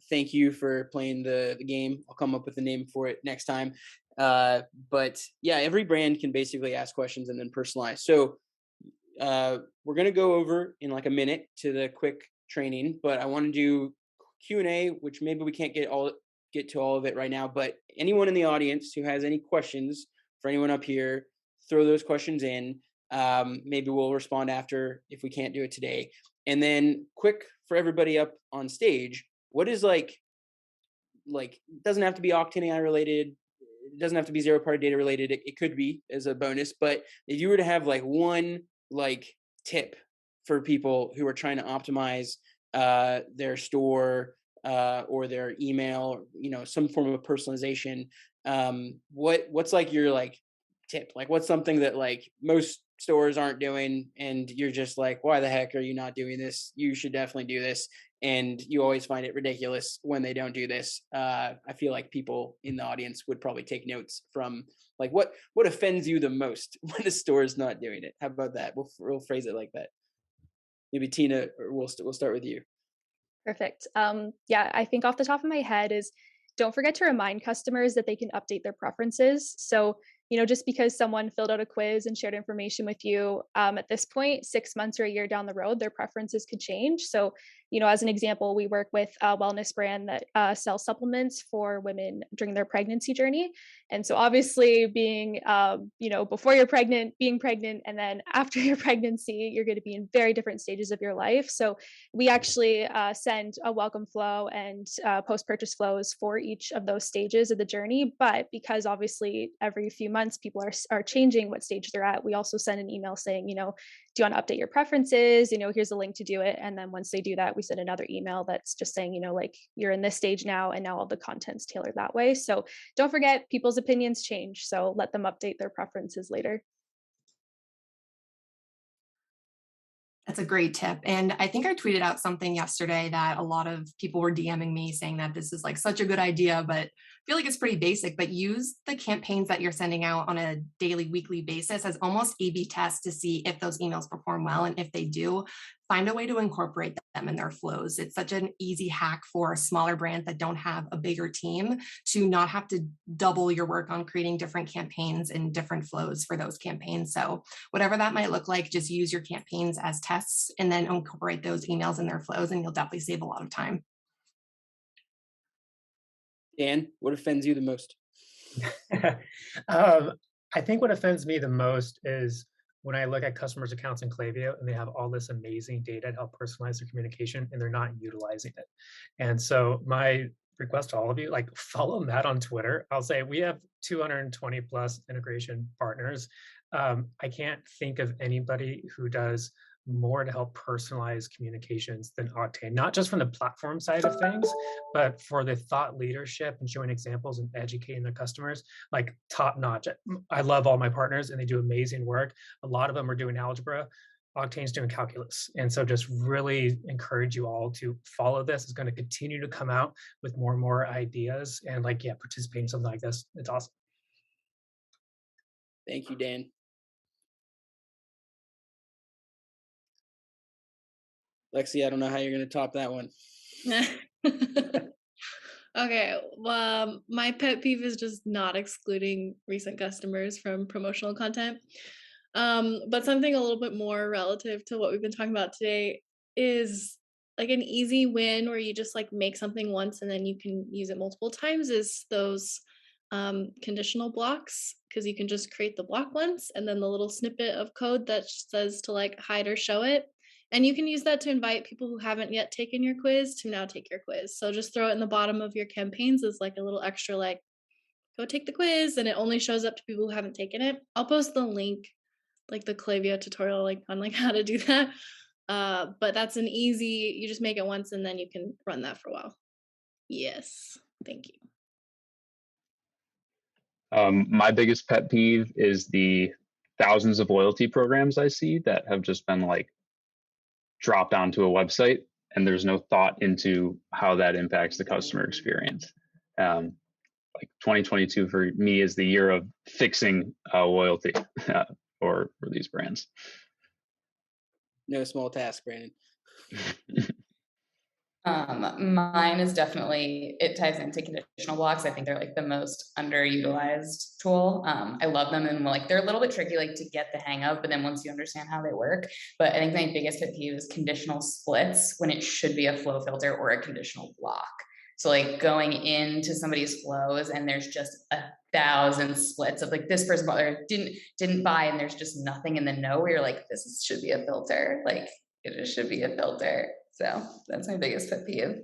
Thank you for playing the game. I'll come up with a name for it next time. But yeah, every brand can basically ask questions and then personalize. So we're going to go over in like a minute to the quick training, but I want to do Q&A, which maybe we can't get to all of it right now, but anyone in the audience who has any questions for anyone up here, throw those questions in. Maybe we'll respond after if we can't do it today. And then quick for everybody up on stage, what is like it doesn't have to be Octane AI related. It doesn't have to be zero party data related. It could be as a bonus, but if you were to have like one like tip for people who are trying to optimize their store or their email, some form of personalization, what's like your like tip? Like what's something that like most stores aren't doing and you're just like, why the heck are you not doing this? You should definitely do this. And you always find it ridiculous when they don't do this. I feel like people in the audience would probably take notes from like what offends you the most when the store is not doing it. How about that? We'll phrase it like that. Maybe Tina, or we'll start with you. Perfect. Yeah, I think off the top of my head is don't forget to remind customers that they can update their preferences. So, just because someone filled out a quiz and shared information with you, at this point, 6 months or a year down the road, their preferences could change. So, as an example, we work with a wellness brand that sells supplements for women during their pregnancy journey. And so obviously being, before you're pregnant, being pregnant, and then after your pregnancy, you're going to be in very different stages of your life. So we actually send a welcome flow and post-purchase flows for each of those stages of the journey. But because obviously every few months people are changing what stage they're at, we also send an email saying, do you want to update your preferences? Here's a link to do it. And then once they do that, we send another email that's just saying, like you're in this stage now, and now all the content's tailored that way. So don't forget, people's opinions change. So let them update their preferences later. That's a great tip. And I think I tweeted out something yesterday that a lot of people were DMing me saying that this is like such a good idea, but I feel like it's pretty basic, but use the campaigns that you're sending out on a daily, weekly basis as almost A/B tests to see if those emails perform well. And if they do, find a way to incorporate them in their flows. It's such an easy hack for smaller brands that don't have a bigger team to not have to double your work on creating different campaigns and different flows for those campaigns. So whatever that might look like, just use your campaigns as tests and then incorporate those emails in their flows, and you'll definitely save a lot of time. Dan, what offends you the most? I think what offends me the most is when I look at customers' accounts in Klaviyo and they have all this amazing data to help personalize their communication and they're not utilizing it. And so my request to all of you, like, follow Matt on Twitter. I'll say we have 220 plus integration partners. I can't think of anybody who does more to help personalize communications than Octane, not just from the platform side of things, but for the thought leadership and showing examples and educating their customers, like top notch. I love all my partners and they do amazing work. A lot of them are doing algebra. Octane's doing calculus. And so just really encourage you all to follow this. It's going to continue to come out with more and more ideas and participate in something like this. It's awesome. Thank you, Dan. Lexi, I don't know how you're going to top that one. Okay, well, my pet peeve is just not excluding recent customers from promotional content. But something a little bit more relative to what we've been talking about today is like an easy win where you just like make something once and then you can use it multiple times is those conditional blocks, because you can just create the block once and then the little snippet of code that says to like hide or show it. And you can use that to invite people who haven't yet taken your quiz to now take your quiz. So just throw it in the bottom of your campaigns as like a little extra, like, go take the quiz, and it only shows up to people who haven't taken it. I'll post the link, like the Klaviyo tutorial, like on like how to do that. But that's an easy, you just make it once and then you can run that for a while. Yes, thank you. My biggest pet peeve is the thousands of loyalty programs I see that have just been like dropped onto a website and there's no thought into how that impacts the customer experience. Like 2022 for me is the year of fixing loyalty for these brands. No small task, Brandon. Mine is definitely, it ties into conditional blocks. I think they're like the most underutilized tool. I love them, and like they're a little bit tricky like to get the hang of, but then once you understand how they work. But I think my biggest pet peeve is conditional splits when it should be a flow filter or a conditional block. So like going into somebody's flows and there's just 1,000 splits of like this person bought or didn't buy, and there's just nothing in the know where you're like, this should be a filter. Like it just should be a filter. So that's my biggest pet peeve.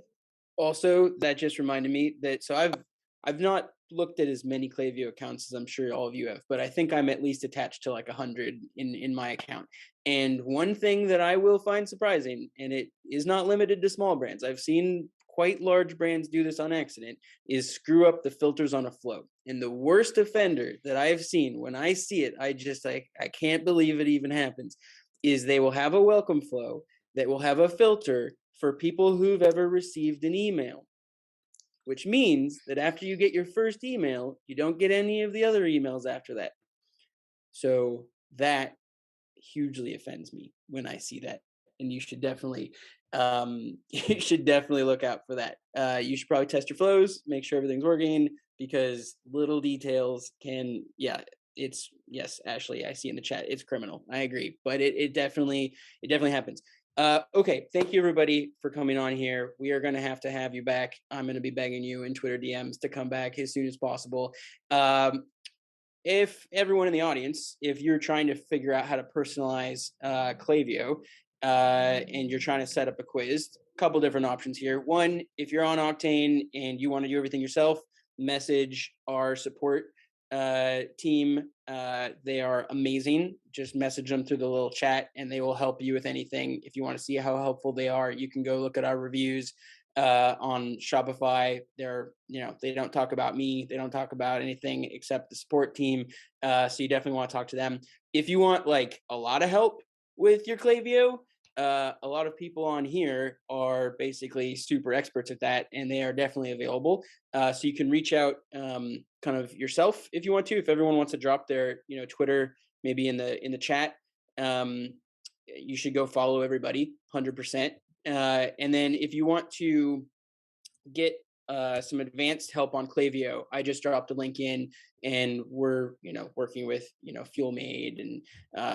Also, that just reminded me that, so I've not looked at as many Klaviyo accounts as I'm sure all of you have, but I think I'm at least attached to like 100 in my account. And one thing that I will find surprising, and it is not limited to small brands, I've seen quite large brands do this on accident, is screw up the filters on a flow. And the worst offender that I've seen, when I see it, I can't believe it even happens, is they will have a welcome flow that will have a filter for people who've ever received an email, which means that after you get your first email, you don't get any of the other emails after that. So that hugely offends me when I see that. And you should definitely look out for that. You should probably test your flows, make sure everything's working, because little details can, yes, Ashley, I see in the chat, it's criminal. I agree, but it definitely happens. Okay, thank you everybody for coming on here. We are going to have you back. I'm going to be begging you in Twitter DMs to come back as soon as possible. If everyone in the audience, if you're trying to figure out how to personalize Klaviyo and you're trying to set up a quiz, a couple different options here. One, if you're on Octane and you want to do everything yourself, message our support team. They are amazing. Just message them through the little chat and they will help you with anything. If you want to see how helpful they are, you can go look at our reviews on Shopify. They don't talk about me. They don't talk about anything except the support team. So you definitely want to talk to them. If you want like a lot of help with your Klaviyo, a lot of people on here are basically super experts at that, and they are definitely available. So you can reach out kind of yourself if you want to. If everyone wants to drop their Twitter maybe in the chat, you should go follow everybody 100%. And then if you want to get some advanced help on Klaviyo, I just dropped a link in, and we're working with Fuel Made and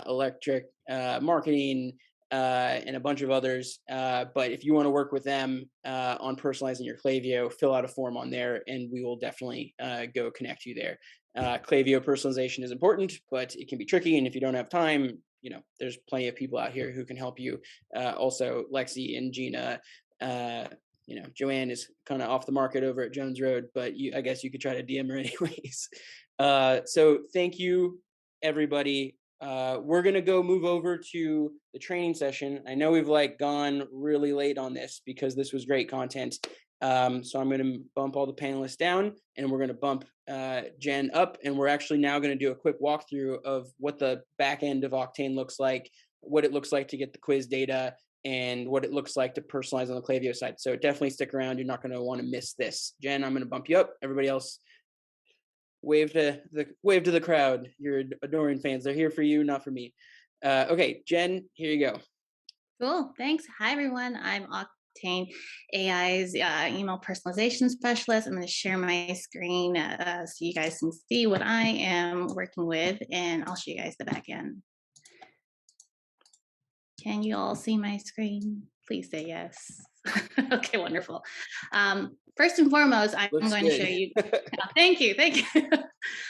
Electric Marketing and a bunch of others. But if you want to work with them on personalizing your Klaviyo, fill out a form on there, and we will definitely go connect you there. Klaviyo personalization is important, but it can be tricky, and if you don't have time, there's plenty of people out here who can help you. Also, Lexi and Gina. Joanne is kind of off the market over at Jones Road, but I guess you could try to DM her anyways. So thank you, everybody. We're going to go move over to the training session. I know we've gone really late on this because this was great content. So I'm going to bump all the panelists down, and we're going to bump Jen up. And we're actually now going to do a quick walkthrough of what the back end of Octane looks like, what it looks like to get the quiz data, and what it looks like to personalize on the Klaviyo side. So definitely stick around. You're not going to want to miss this. Jen, I'm going to bump you up. Everybody else, wave to the crowd. Your adoring fans. They're here for you, not for me. Okay, Jen, here you go. Cool. Thanks. Hi, everyone. I'm Octane AI's email personalization specialist. I'm going to share my screen so you guys can see what I am working with, and I'll show you guys the back end. Can you all see my screen? Please say yes. Okay, wonderful. First and foremost, I'm going to show you. Thank you.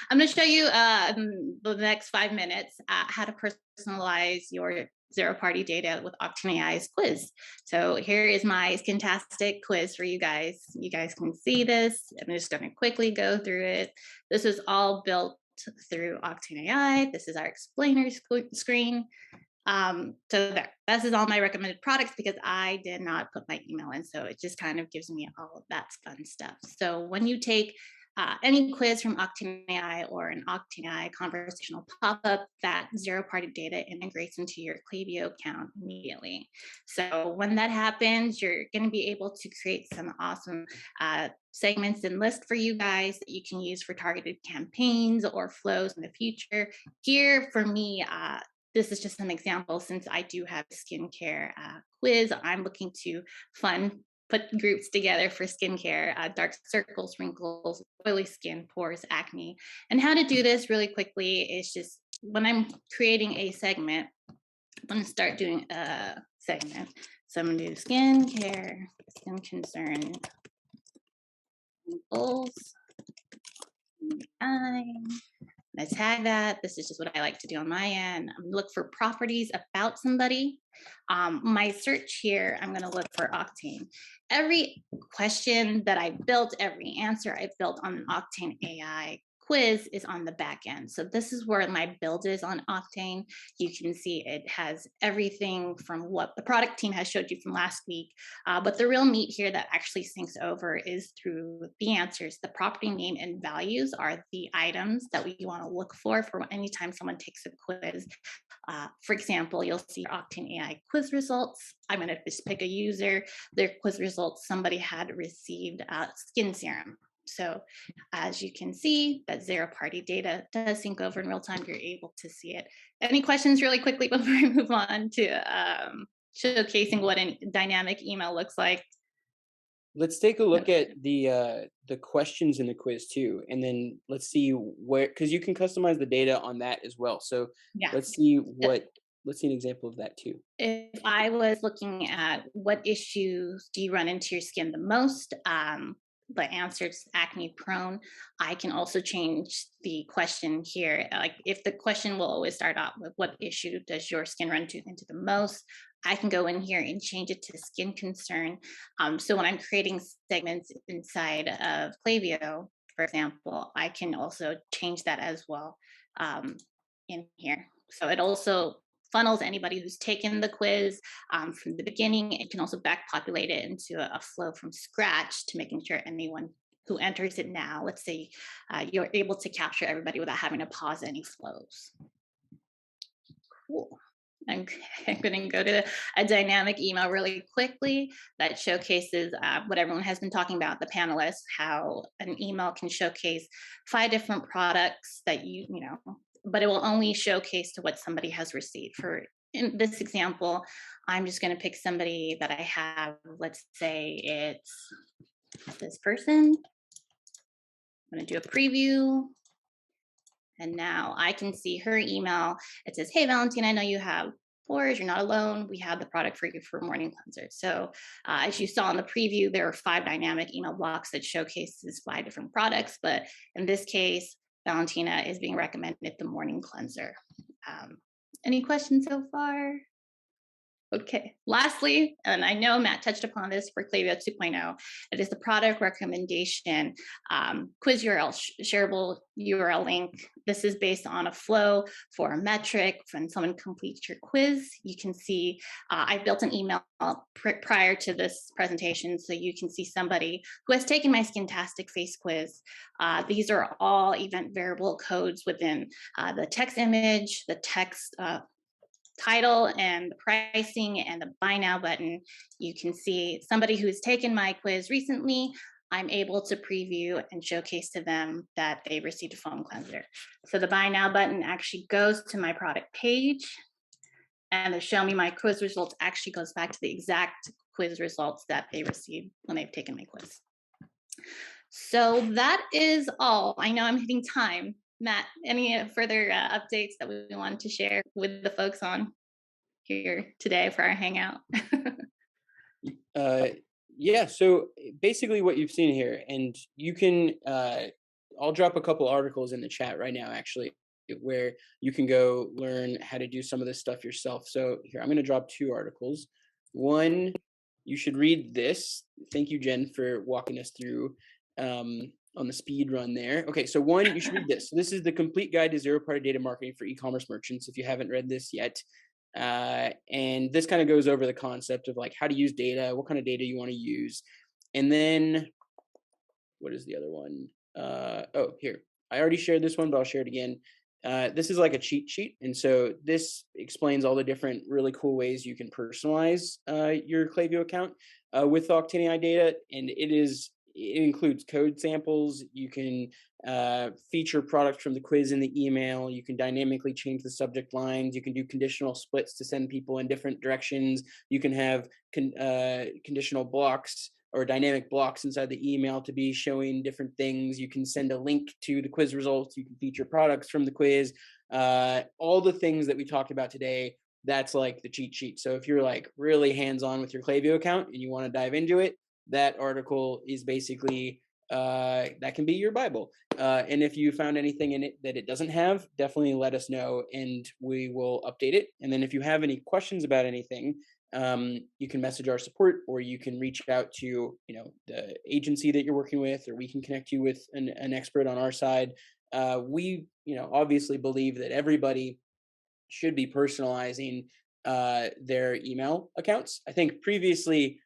I'm going to show you the next 5 minutes how to personalize your zero-party data with Octane AI's quiz. So here is my skintastic quiz for you guys. You guys can see this. I'm just going to quickly go through it. This is all built through Octane AI. This is our explainer screen. So this is all my recommended products because I did not put my email in. So it just kind of gives me all of that fun stuff. So when you take any quiz from Octane AI or an Octane AI conversational pop-up, that zero-party data integrates into your Klaviyo account immediately. So when that happens, you're going to be able to create some awesome segments and lists for you guys that you can use for targeted campaigns or flows in the future. Here, for me, this is just an example. Since I do have a skincare quiz, I'm looking to put groups together for skincare, dark circles, wrinkles, oily skin, pores, acne. And how to do this really quickly is just when I'm creating a segment, I'm going to start doing a segment. So I'm going to do skincare, skin concern, wrinkles, eye. I tag that. This is just what I like to do on my end. I'm gonna look for properties about somebody. My search here, I'm gonna look for Octane. Every question that I built, every answer I built on an Octane AI quiz is on the back end. So this is where my build is on Octane. You can see it has everything from what the product team has showed you from last week. But the real meat here that actually syncs over is through the answers. The property name and values are the items that we want to look for anytime someone takes a quiz. For example, you'll see Octane AI quiz results. I'm going to just pick a user, their quiz results. Somebody had received skin serum. So as you can see, that zero-party data does sync over in real time. You're able to see it. Any questions really quickly before we move on to showcasing what a dynamic email looks like? Let's take a look at the questions in the quiz too, and then let's see where, because you can customize the data on that as well. So yeah, let's see an example of that too. If I was looking at what issues do you run into your skin the most, the answer is acne prone. I can also change the question here. Like if the question will always start out with what issue does your skin run into the most, I can go in here and change it to skin concern. So when I'm creating segments inside of Klaviyo, for example, I can also change that as well in here. So it also funnels anybody who's taken the quiz from the beginning. It can also back populate it into a flow from scratch to making sure anyone who enters it now, let's say you're able to capture everybody without having to pause any flows. Cool. I'm going to go to a dynamic email really quickly that showcases what everyone has been talking about, the panelists, how an email can showcase 5 different products that you know, but it will only showcase to what somebody has received. For in this example, I'm just going to pick somebody that I have. Let's say it's this person. I'm going to do a preview. And now I can see her email. It says, hey, Valentina, I know you have pores. You're not alone. We have the product for you for morning cleanser. So as you saw in the preview, there are 5 dynamic email blocks that showcases 5 different products. But in this case, Valentina is being recommended the morning cleanser. Any questions so far? Okay, lastly, and I know Matt touched upon this for Klaviyo 2.0, it is the product recommendation quiz URL, shareable URL link. This is based on a flow for a metric. When someone completes your quiz, you can see, I built an email prior to this presentation, so you can see somebody who has taken my Skintastic face quiz. These are all event variable codes within the text image, the text title and the pricing and the buy now button. You can see somebody who's taken my quiz recently. I'm able to preview and showcase to them that they received a foam cleanser. So the buy now button actually goes to my product page, and the show me my quiz results actually goes back to the exact quiz results that they received when they've taken my quiz. So that is all. I know I'm hitting time. Matt, any further updates that we wanted to share with the folks on here today for our hangout? Yeah, so basically what you've seen here, and you can, I'll drop a couple articles in the chat right now, actually, where you can go learn how to do some of this stuff yourself. So here, I'm going to drop 2 articles. One, you should read this. Thank you, Jen, for walking us through on the speed run there. Okay, so one, you should read this. So this is the complete guide to zero-party data marketing for e-commerce merchants, if you haven't read this yet. And this kind of goes over the concept of like how to use data, what kind of data you want to use. And then what is the other one? Oh, here. I already shared this one, but I'll share it again. This is like a cheat sheet. And so this explains all the different really cool ways you can personalize your Klaviyo account with Octane AI data. And it includes code samples. You can feature products from the quiz in the email. You can dynamically change the subject lines. You can do conditional splits to send people in different directions. You can have conditional blocks or dynamic blocks inside the email to be showing different things. You can send a link to the quiz results. You can feature products from the quiz. All the things that we talked about today, that's like the cheat sheet. So if you're like really hands-on with your Klaviyo account and you want to dive into it, that article is basically, that can be your Bible. And if you found anything in it that it doesn't have, definitely let us know and we will update it. And then if you have any questions about anything, you can message our support, or you can reach out to, the agency that you're working with, or we can connect you with an expert on our side. We, obviously believe that everybody should be personalizing their email accounts. I think previously,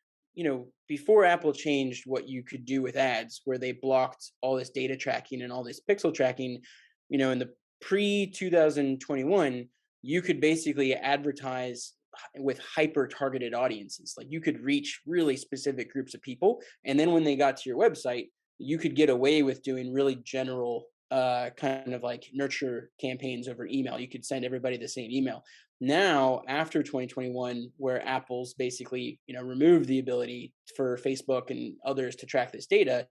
before Apple changed what you could do with ads, where they blocked all this data tracking and all this pixel tracking, in the pre-2021, you could basically advertise with hyper targeted audiences. Like you could reach really specific groups of people. And then when they got to your website, you could get away with doing really general kind of like nurture campaigns over email. You could send everybody the same email. Now, after 2021, where Apple's basically, removed the ability for Facebook and others to track this data,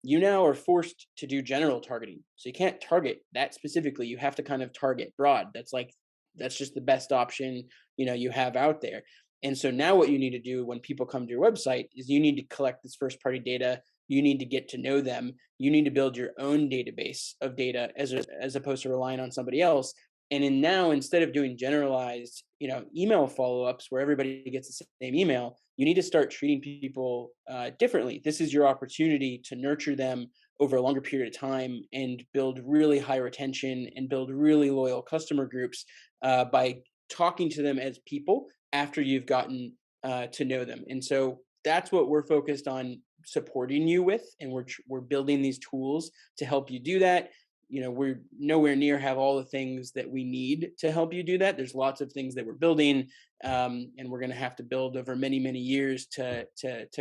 you now are forced to do general targeting. So you can't target that specifically. You have to kind of target broad. That's just the best option, you have out there. And so now what you need to do when people come to your website is you need to collect this first party data. You need to get to know them. You need to build your own database of data as opposed to relying on somebody else. And now, instead of doing generalized, email follow-ups where everybody gets the same email, you need to start treating people differently. This is your opportunity to nurture them over a longer period of time and build really high retention and build really loyal customer groups by talking to them as people after you've gotten to know them. And so that's what we're focused on supporting you with, and we're building these tools to help you do that. We're nowhere near have all the things that we need to help you do that. There's lots of things that we're building, and we're going to have to build over many, many years to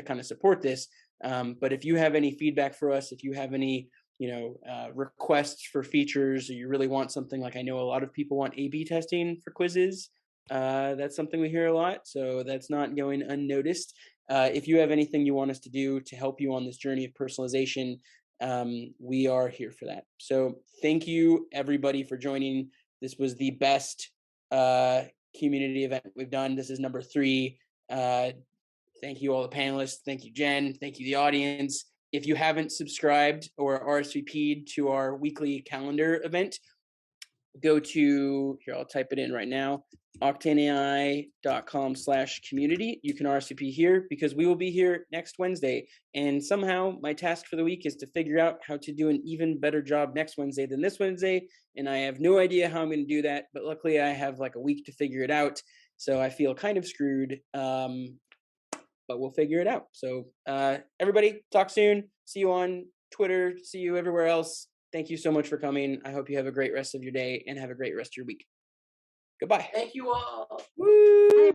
kind of support this. But if you have any feedback for us, if you have any, requests for features, or you really want something, like I know a lot of people want A/B testing for quizzes. That's something we hear a lot, so that's not going unnoticed. If you have anything you want us to do to help you on this journey of personalization, we are here for that. So thank you everybody for joining. This was the best community event we've done. This is number 3. Thank you all the panelists. Thank you, Jen. Thank you, the audience. If you haven't subscribed or RSVP'd to our weekly calendar event, go to, here, I'll type it in right now, octaneai.com/community. You can RSVP here because we will be here next Wednesday. And somehow my task for the week is to figure out how to do an even better job next Wednesday than this Wednesday. And I have no idea how I'm going to do that, but luckily I have like a week to figure it out. So I feel kind of screwed, but we'll figure it out. So everybody, talk soon. See you on Twitter. See you everywhere else. Thank you so much for coming. I hope you have a great rest of your day and have a great rest of your week. Goodbye. Thank you all. Woo!